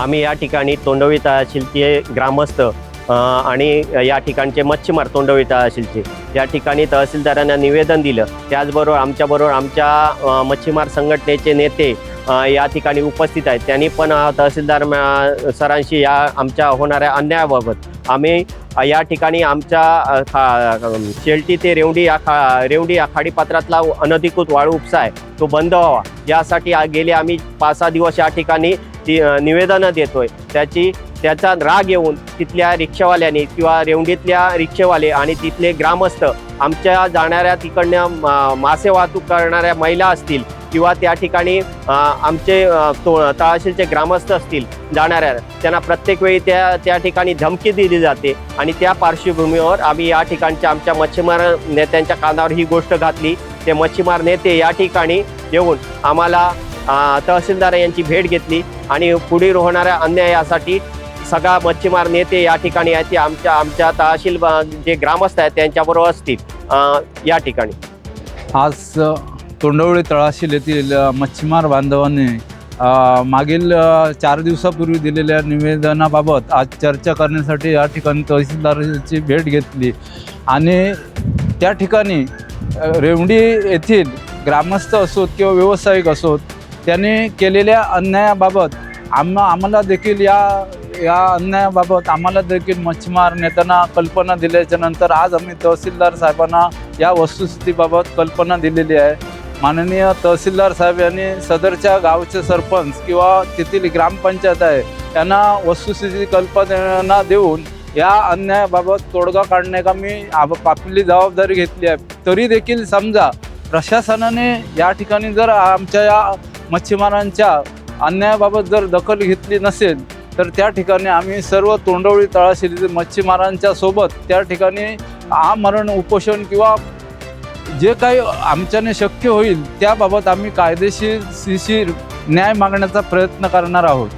आम्ही या ठिकाणी तोंडवळी तहसीलचे ग्रामस्थ आणि या ठिकाणचे मच्छीमार तोंडवळी तहसीलचे या ठिकाणी तहसीलदारांना निवेदन दिलं। त्याचबरोबर आमच्या मच्छीमार संघटनेचे नेते या ठिकाणी उपस्थित आहेत। त्यांनी पण तहसीलदार सरांशी या आमच्या होणाऱ्या अन्यायाबाबत आम्ही या ठिकाणी आमच्या शेलटी ते रेवंडी या खाडीपात्रातला अनधिकृत वाळू उपसा आहे तो बंद व्हावा यासाठी गेले आम्ही 5-6 दिवस या ठिकाणी निवेदनं देतोय। त्याचा राग येऊन तिथल्या रिक्षावाल्यांनी किंवा रेवंडीतल्या रिक्षेवाले आणि तिथले ग्रामस्थ आमच्या जाणाऱ्या तिकडनं मासे वाहतूक करणाऱ्या महिला असतील किंवा त्या ठिकाणी आमचे तहसीलचे ग्रामस्थ असतील जाणाऱ्या, त्यांना प्रत्येक वेळी त्या ठिकाणी धमकी दिली जाते आणि त्या पार्श्वभूमीवर आम्ही या ठिकाणच्या आमच्या मच्छीमार नेत्यांच्या कानावर ही गोष्ट घातली। ते मच्छीमार नेते या ठिकाणी येऊन आम्हाला तहसीलदार यांची भेट घेतली आणि पुढील होणाऱ्या अन्यायासाठी सगळा मच्छीमार नेते या ठिकाणी आहेत ते आमच्या तहसील जे ग्रामस्थ आहेत त्यांच्याबरोबर असतील या ठिकाणी। आज तोंडवळी तळाशील येथील मच्छीमार बांधवांनी मागील 4 दिवसापूर्वी दिलेल्या निवेदनाबाबत आज चर्चा करण्यासाठी या ठिकाणी तहसीलदारांची भेट घेतली आणि त्या ठिकाणी रेवंडी येथील ग्रामस्थ असोत किंवा व्यावसायिक असोत त्यांनी केलेल्या अन्यायाबाबत आम्हाला देखील या अन्यायाबाबत आम्हाला देखील मच्छीमार नेत्यांना कल्पना दिल्याच्या नंतर आज आम्ही तहसीलदार साहेबांना या वस्तुस्थितीबाबत कल्पना दिलेली आहे। माननीय तहसीलदार साहेब यांनी सदरच्या गावचे सरपंच किंवा तेथील ग्रामपंचायत आहे यांना वस्तुस्थिती कल्पना देऊन या अन्यायाबाबत तोडगा काढण्याची आपली जबाबदारी घेतली आहे। तरी देखील समजा प्रशासनाने या ठिकाणी जर आमच्या या मच्छीमारांच्या अन्यायाबाबत जर दखल घेतली नसेल तर त्या ठिकाणी आम्ही सर्व तोंडवळी तळाशील मच्छीमारांच्या सोबत त्या ठिकाणी आमरण उपोषण किंवा जे काही आमच्याने शक्य होईल त्याबाबत आम्ही कायदेशीर न्याय मागण्याचा प्रयत्न करणार आहोत।